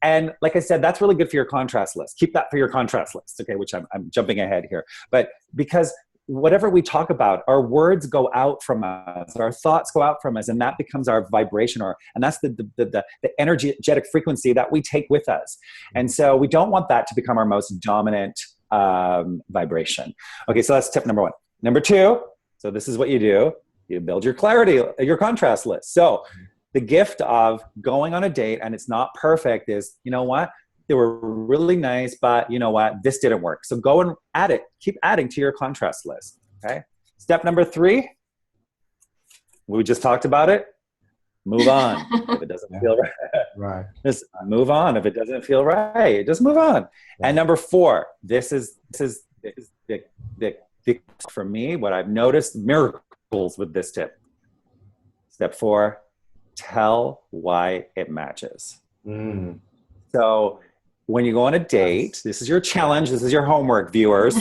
Speaker 1: and like I said, that's really good for your contrast list. Keep that for your contrast list. Okay. Which I'm jumping ahead here, but because whatever we talk about, our words go out from us, our thoughts go out from us, and that becomes our vibration, and that's the energetic frequency that we take with us. And so we don't want that to become our most dominant vibration. Okay, so that's tip number 1. Number 2, so this is what you do. You build your clarity, your contrast list. So the gift of going on a date and it's not perfect is, you know what? They were really nice, but you know what? This didn't work. So go and add it. Keep adding to your contrast list. Okay. Step number 3. We just talked about it. Move on if it doesn't feel right.
Speaker 3: Right.
Speaker 1: Just move on if it doesn't feel right. Just move on. Yeah. And number 4. This is the for me. What I've noticed, miracles with this tip. Step 4. Tell why it matches. So when you go on a date, this is your challenge. This is your homework, viewers.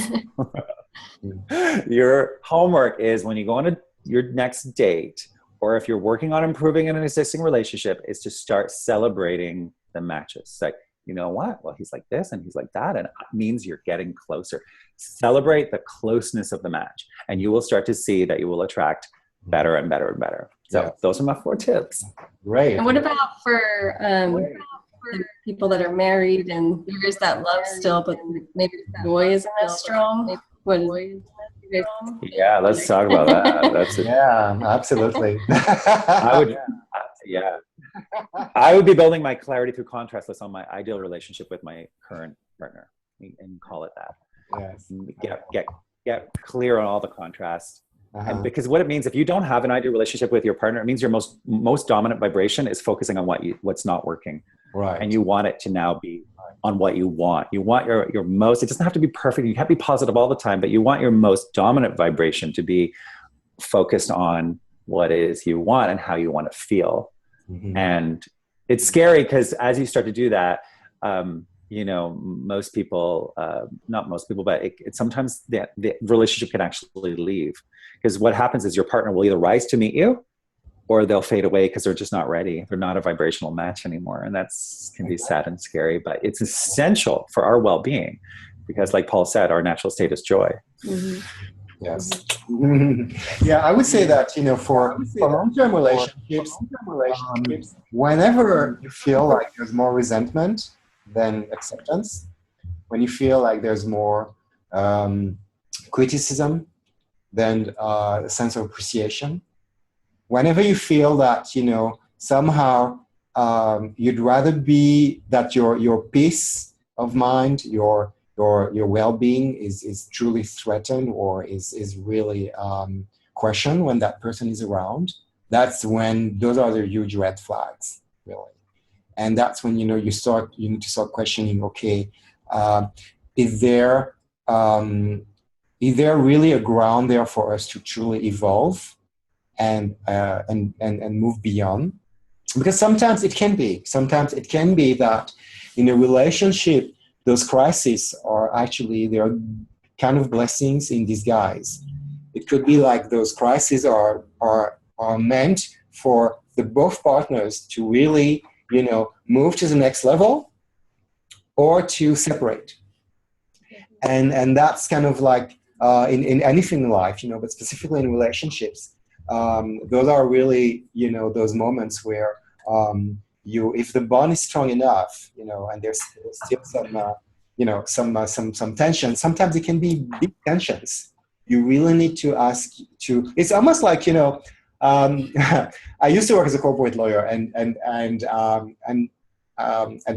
Speaker 1: Your homework is when you go on your next date, or if you're working on improving in an existing relationship, is to start celebrating the matches. It's like, you know what? Well, he's like this and he's like that. And it means you're getting closer. Celebrate the closeness of the match. And you will start to see that you will attract better and better and better. So those are my 4 tips.
Speaker 3: Great.
Speaker 2: And what about for people that are married and there is that love still, but maybe the joy isn't as strong?
Speaker 1: Yeah, let's talk about that. That's it.
Speaker 3: Yeah, absolutely.
Speaker 1: I would be building my clarity through contrast list on my ideal relationship with my current partner, and call it that.
Speaker 3: Yes.
Speaker 1: Get clear on all the contrast. And because what it means, if you don't have an ideal relationship with your partner, it means your most dominant vibration is focusing on what's not working.
Speaker 3: Right.
Speaker 1: And you want it to now be on what you want. You want your most, it doesn't have to be perfect. You can't be positive all the time, but you want your most dominant vibration to be focused on what it is you want and how you want to feel. And it's scary because as you start to do that, you know, most people, not most people, but it sometimes the relationship can actually leave. Because what happens is your partner will either rise to meet you or they'll fade away because they're just not ready. They're not a vibrational match anymore. And that's can be sad and scary, but it's essential for our well-being because like Paul said, our natural state is joy.
Speaker 3: Yes. Yeah, I would say that, you know, for long-term relationships, whenever you feel like there's more resentment than acceptance, when you feel like there's more criticism then a sense of appreciation. Whenever you feel that, you know, somehow you'd rather be that your peace of mind, your well-being is truly threatened or is really questioned when that person is around, that's when those are the huge red flags, really. And that's when, you know, you need to start questioning, okay, is there really a ground there for us to truly evolve and move beyond? Because sometimes it can be that in a relationship, those crises are actually, they're kind of blessings in disguise. It could be like those crises are meant for the both partners to really, you know, move to the next level or to separate. And that's kind of like in anything in life, you know, but specifically in relationships, those are really, you know, those moments where if the bond is strong enough, you know, and there's still some tension. Sometimes it can be big tensions. You really need to ask to. It's almost like, you know, I used to work as a corporate lawyer, and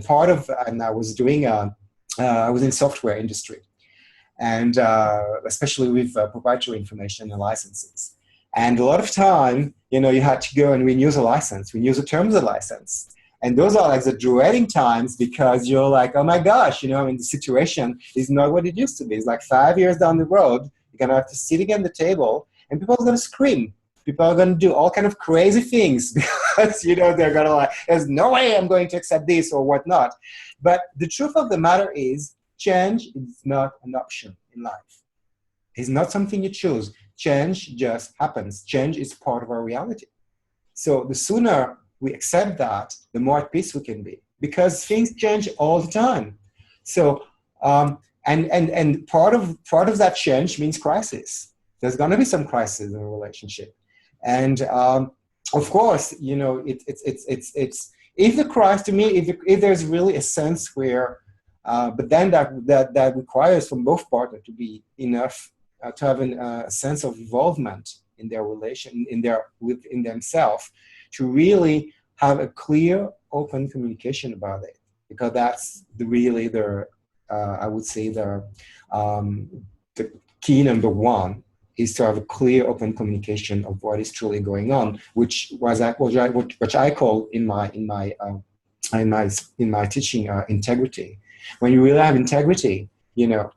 Speaker 3: part of, and I was doing I was in software industry, and especially with proprietary information and licenses. And a lot of time, you know, you had to go and renew the license, renew the terms of the license. And those are like the dreading times because you're like, oh my gosh, you know, I mean, the situation is not what it used to be. It's like 5 years down the road, you're going to have to sit again at the table and people are going to scream. People are going to do all kind of crazy things because, you know, they're going to like, there's no way I'm going to accept this or whatnot. But the truth of the matter is change is not an option in life. It's not something you choose. Change just happens. Change is part of our reality. So the sooner we accept that, the more at peace we can be, because things change all the time. So and part of that change means crisis. There's going to be some crisis in a relationship, and of course, you know, it's if the crisis, to me, if there's really a sense where, but then that requires from both partners to be enough. To have a sense of involvement in their relation, within themselves, to really have a clear, open communication about it, because that's really I would say the key number one is to have a clear, open communication of what is truly going on, which I call in my teaching integrity. When you really have integrity, you know,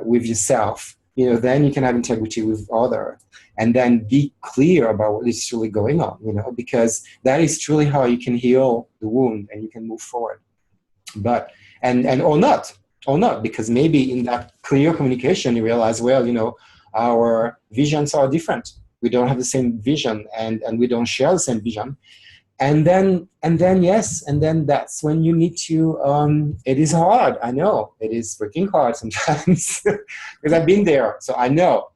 Speaker 3: with yourself, you know, then you can have integrity with other, and then be clear about what is truly going on, you know, because that is truly how you can heal the wound and you can move forward. But, and or not, because maybe in that clear communication, you realize, well, you know, our visions are different. We don't have the same vision and we don't share the same vision. And then that's when you need to, it is hard. I know it is freaking hard sometimes because I've been there. So I know.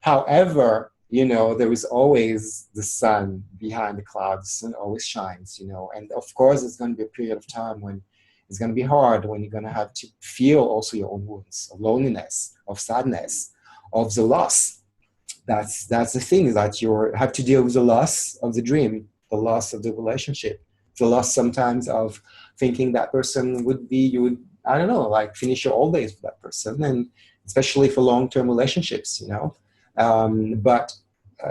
Speaker 3: However, you know, there is always the sun behind the clouds. The sun always shines, you know, and of course there's going to be a period of time when it's going to be hard, when you're going to have to feel also your own wounds of loneliness, of sadness, of the loss. That's the thing, that you have to deal with the loss of the dream, the loss of the relationship, the loss sometimes of thinking that person would be, you would, I don't know, like finish your old days with that person, and especially for long-term relationships, you know.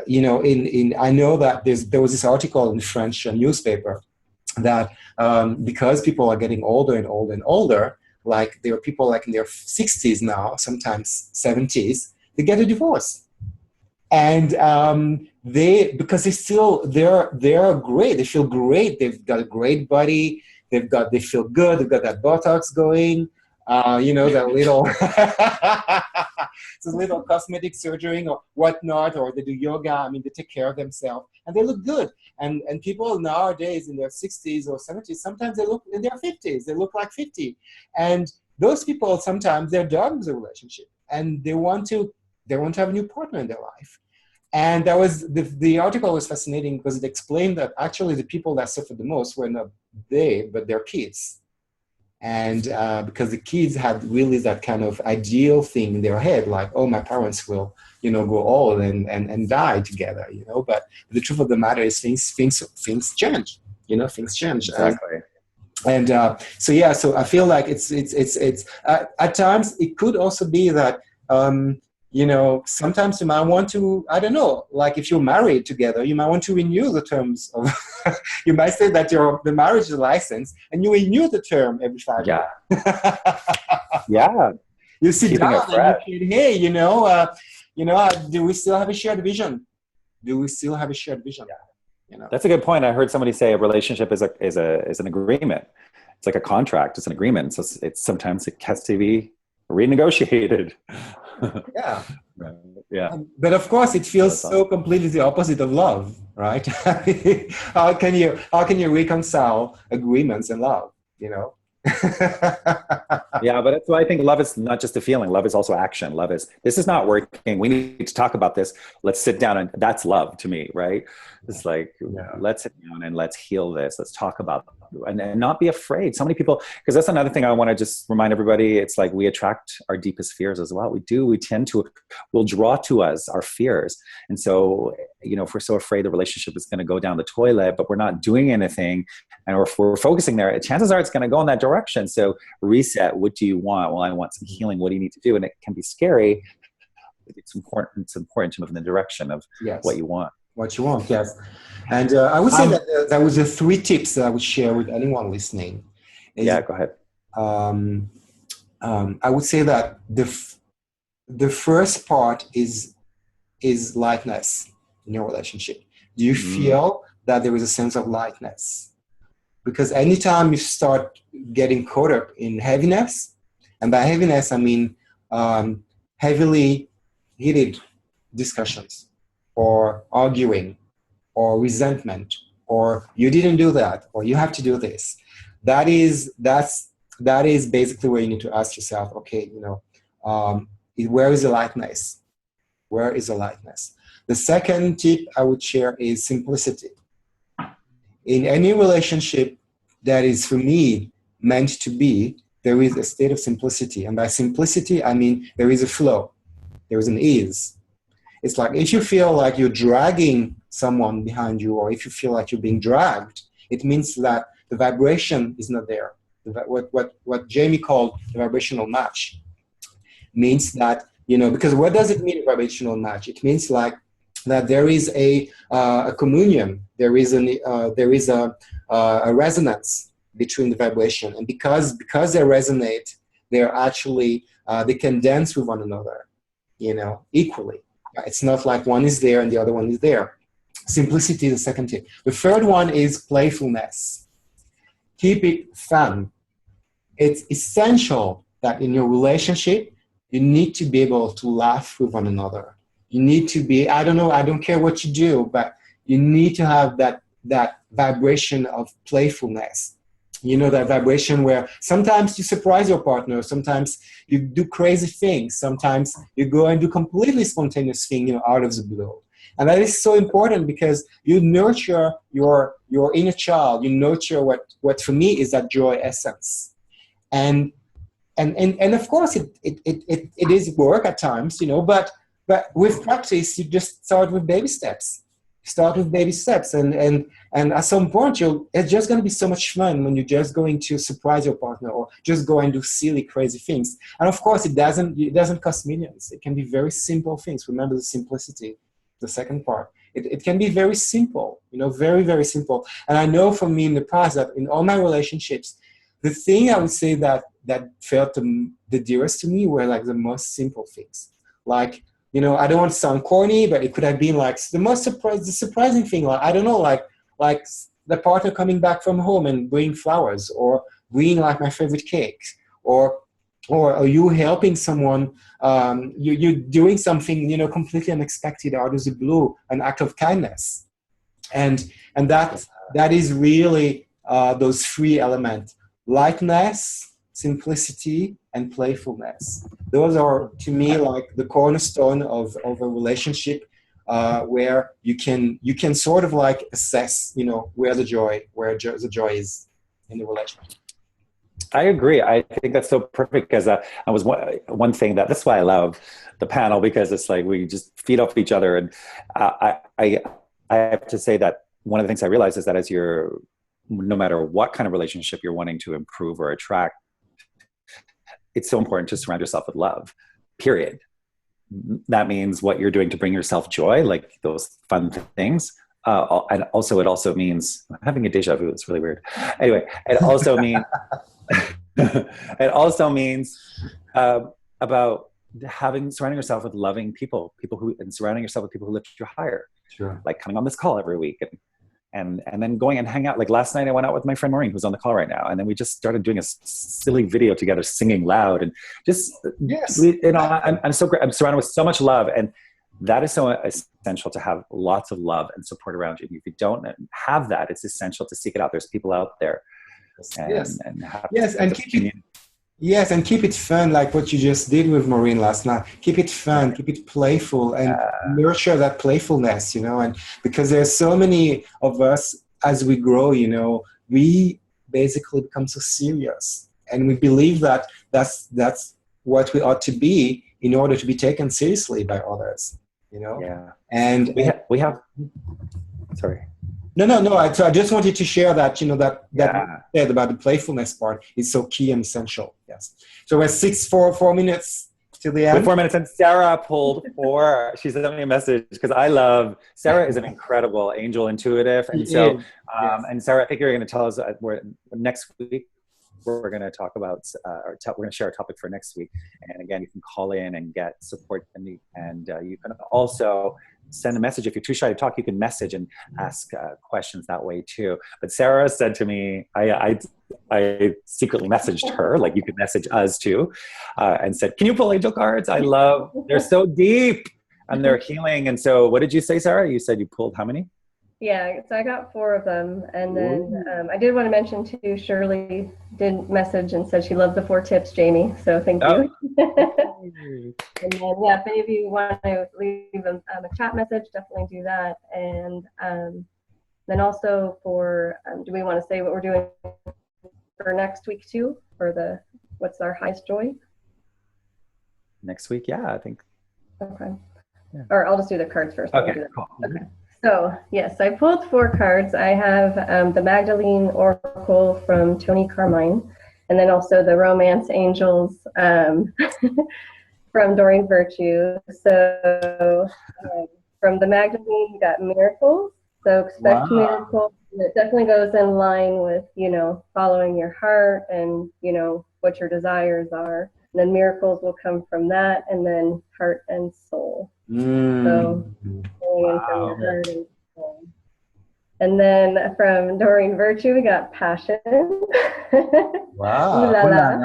Speaker 3: You know, I know that there was this article in the French newspaper that because people are getting older and older and older, like there are people like in their 60s now, sometimes 70s, they get a divorce. And because they're great, they feel great, they've got a great body, they feel good, they've got that Botox going, you know, that little some little cosmetic surgery or whatnot, or they do yoga. I mean, they take care of themselves and they look good. And people nowadays in their 60s or 70s, sometimes they look in their 50s, they look like 50. And those people, sometimes they're done with a relationship and they want to have a new partner in their life. And that was the article was fascinating because it explained that actually the people that suffered the most were not they, but their kids. And because the kids had really that kind of ideal thing in their head, like, oh, my parents will, go old and die together, But the truth of the matter is things change, things change.
Speaker 1: Exactly.
Speaker 3: So I feel like it's at times it could also be that, sometimes you might want to, I don't know, like if you're married together, you might want to renew the terms of, you might say that the marriage is licensed and you renew the term every 5 years.
Speaker 1: Yeah.
Speaker 3: You sit
Speaker 1: Keeping
Speaker 3: down
Speaker 1: it fresh.
Speaker 3: and you say, hey, do we still have a shared vision?
Speaker 1: That's a good point. I heard somebody say a relationship is an agreement. It's like a contract. It's an agreement. So sometimes it has to be renegotiated.
Speaker 3: Yeah.
Speaker 1: Yeah.
Speaker 3: But of course, it feels so completely the opposite of love, right? How can you reconcile agreements and love?
Speaker 1: Yeah, but that's why I think love is not just a feeling. Love is also action. This is not working. We need to talk about this. Let's sit down, and that's love to me, right? It's like, let's sit down and let's heal this. Let's talk about it and not be afraid. So many people, because that's another thing I want to just remind everybody. It's like we attract our deepest fears as well. We'll draw to us our fears. And so, if we're so afraid the relationship is going to go down the toilet, but we're not doing anything, and if we're focusing there, chances are it's going to go in that direction. So reset. What do you want? Well, I want some healing. What do you need to do? And it can be scary. It's important to move in the direction of what you want.
Speaker 3: What you want, yes. And I would say that that was the 3 tips that I would share with anyone listening.
Speaker 1: Go ahead.
Speaker 3: I would say that the first part is lightness in your relationship. Do you feel that there is a sense of lightness? Because anytime you start getting caught up in heaviness, and by heaviness I mean heavily heated discussions, or arguing, or resentment, or you didn't do that, or you have to do this. That is basically where you need to ask yourself, okay, where is the lightness? Where is the lightness? The second tip I would share is simplicity. In any relationship that is, for me, meant to be, there is a state of simplicity. And by simplicity, I mean there is a flow. There is an ease. It's like if you feel like you're dragging someone behind you, or if you feel like you're being dragged, it means that the vibration is not there. What Jamie called the vibrational match means that, because what does it mean, a vibrational match? It means like that there is a communion, there is a resonance between the vibration, and because they resonate, they're actually they can dance with one another, equally. It's not like one is there and the other one is there. Simplicity is the second tip. The third one is playfulness. Keep it fun. It's essential that in your relationship, you need to be able to laugh with one another. You need to be, I don't care what you do, but you need to have that vibration of playfulness. That vibration where sometimes you surprise your partner, sometimes you do crazy things, sometimes you go and do completely spontaneous thing, out of the blue. And that is so important because you nurture your inner child. You nurture what for me is that joy essence. And of course it is work at times, but with practice you just start with baby steps. And at some point it's just going to be so much fun when you're just going to surprise your partner or just go and do silly crazy things. And of course it doesn't cost millions. It can be very simple things. Remember the simplicity, the second part. It can be very simple, very, very simple. And I know for me in the past that in all my relationships, the thing I would say that felt the dearest to me were like the most simple things. Like, I don't want to sound corny, but it could have been like the surprising thing. Like, I don't know, like the partner coming back from home and bringing flowers, or bringing like my favorite cakes, or you helping someone, you're doing something, completely unexpected out of the blue, an act of kindness. And that is really those 3 elements: lightness, simplicity, and playfulness. Those are, to me, like the cornerstone of a relationship, where you can sort of like assess, where the joy is in the relationship.
Speaker 1: I agree. I think that's so perfect because I was one thing that's why I love the panel, because it's like we just feed off each other. And I have to say that one of the things I realized is that no matter what kind of relationship you're wanting to improve or attract, it's so important to surround yourself with love, period. That means what you're doing to bring yourself joy, like those fun things. And also, it also means I'm having a deja vu. It's really weird. Anyway, it also means it also means about surrounding yourself with loving people and surrounding yourself with people who lift you higher.
Speaker 3: Sure.
Speaker 1: Like coming on this call every week and then going and hang out. Like last night I went out with my friend Maureen, who's on the call right now. And then we just started doing a silly video together, singing loud and just,
Speaker 3: Yes.
Speaker 1: I'm so great. I'm surrounded with so much love. And that is so essential, to have lots of love and support around you. If you don't have that, it's essential to seek it out. There's people out there.
Speaker 3: And keep it fun, like what you just did with Maureen last night. Keep it fun, keep it playful, and nurture that playfulness, and because there's so many of us, as we grow, we basically become so serious, and we believe that that's what we ought to be in order to be taken seriously by others,
Speaker 1: Yeah.
Speaker 3: And
Speaker 1: we have sorry.
Speaker 3: No. I just wanted to share that, that said about the playfulness part is so key and essential. Yes. So we're 4 minutes to the end.
Speaker 1: 4 minutes, and Sarah pulled 4. She sent me a message because Sarah is an incredible angel intuitive, and so and Sarah, I think you're going to tell us next week. We're going to talk about, we're going to share a topic for next week. And again, you can call in and get support, and you can also send a message. If you're too shy to talk, you can message and ask questions that way too. But Sarah said to me, I secretly messaged her, like you could message us too, and said, can you pull angel cards? They're so deep and they're healing. And so what did you say, Sarah? You said you pulled how many?
Speaker 2: Yeah, so I got 4 of them, and then I did want to mention too, Shirley did message and said she loved the 4 tips, Jamie, so thank you. And then, if any of you want to leave a chat message, definitely do that. And then also do we want to say what we're doing for next week too, for what's our highest joy?
Speaker 1: Next week, yeah, I think.
Speaker 2: Okay. Yeah. Or I'll just do the cards first.
Speaker 1: Okay, cool.
Speaker 2: Okay. So, yes, I pulled 4 cards. I have the Magdalene Oracle from Tony Carmine, and then also the Romance Angels from Doreen Virtue. So, from the Magdalene, you got Miracles. So, expect miracles. It definitely goes in line with, following your heart and, what your desires are. And then miracles will come from that, and then heart and soul. So, from heart and soul. And then from Doreen Virtue, we got passion.
Speaker 3: Wow.
Speaker 2: Allow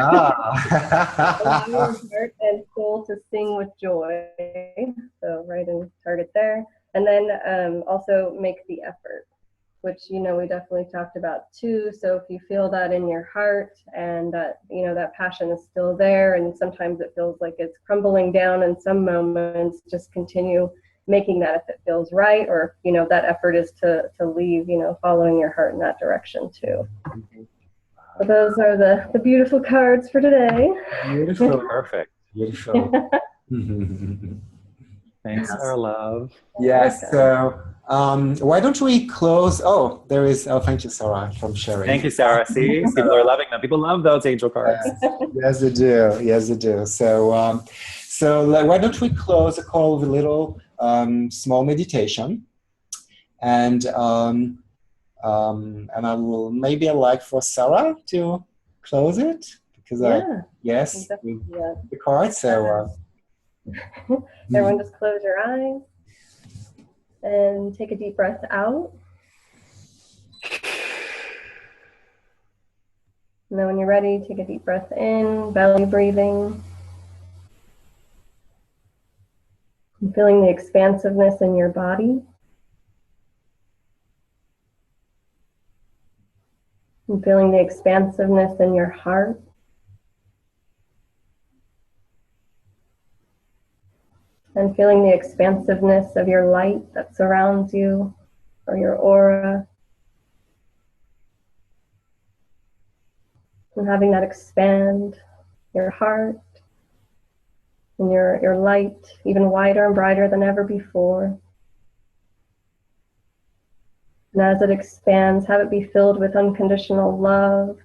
Speaker 2: your heart and soul to sing with joy. So right in target there. And then also make the effort, which, we definitely talked about too. So if you feel that in your heart and that, that passion is still there, and sometimes it feels like it's crumbling down in some moments, just continue making that if it feels right, or, that effort is to leave, following your heart in that direction too. So those are the beautiful cards for today.
Speaker 3: Beautiful.
Speaker 1: Perfect.
Speaker 3: Beautiful.
Speaker 1: Thanks, our love.
Speaker 3: Yes. So why don't we close? Oh, there is. Oh, thank you, Sarah, from sharing.
Speaker 1: Thank you, Sarah. See, people are loving them. People love those angel cards.
Speaker 3: Yes, they do. Yes, they do. So, why don't we close the call with a little small meditation, and I will I'd like for Sarah to close it, because yes, the card. So.
Speaker 2: Everyone just close your eyes and take a deep breath out. And then when you're ready, take a deep breath in, belly breathing. And feeling the expansiveness in your body. And feeling the expansiveness in your heart. And feeling the expansiveness of your light that surrounds you, or your aura. and having that expand your heart and your light even wider and brighter than ever before. And as it expands, have it be filled with unconditional love,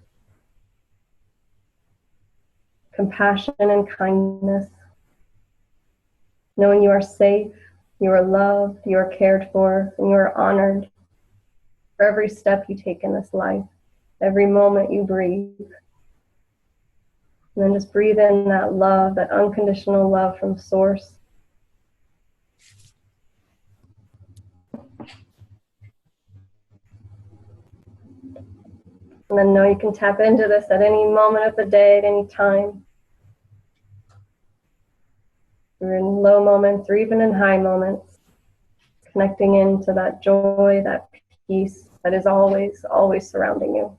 Speaker 2: compassion, and kindness, knowing you are safe, you are loved, you are cared for, and you are honored for every step you take in this life, every moment you breathe. And then just breathe in that love, that unconditional love from Source. And then know you can tap into this at any moment of the day, at any time. You're in low moments or even in high moments, connecting into that joy, that peace that is always, always surrounding you.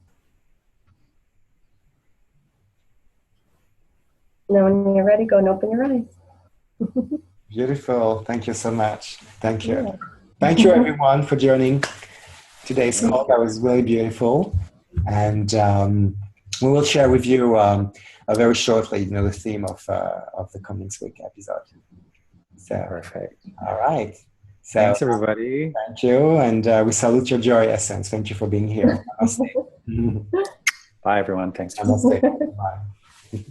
Speaker 2: Now when you're ready, go and open your eyes.
Speaker 3: Beautiful. Thank you so much. Thank you.
Speaker 2: Yeah.
Speaker 3: Thank you, everyone, for joining today's call. That was really beautiful. And we will share with you very shortly, the theme of the coming week episode. So,
Speaker 1: Perfect.
Speaker 3: all right. So,
Speaker 1: Thanks, everybody.
Speaker 3: thank you. And we salute your joy essence. Thank you for being here. Namaste.
Speaker 1: Bye, everyone. Thanks.
Speaker 3: Namaste. Bye.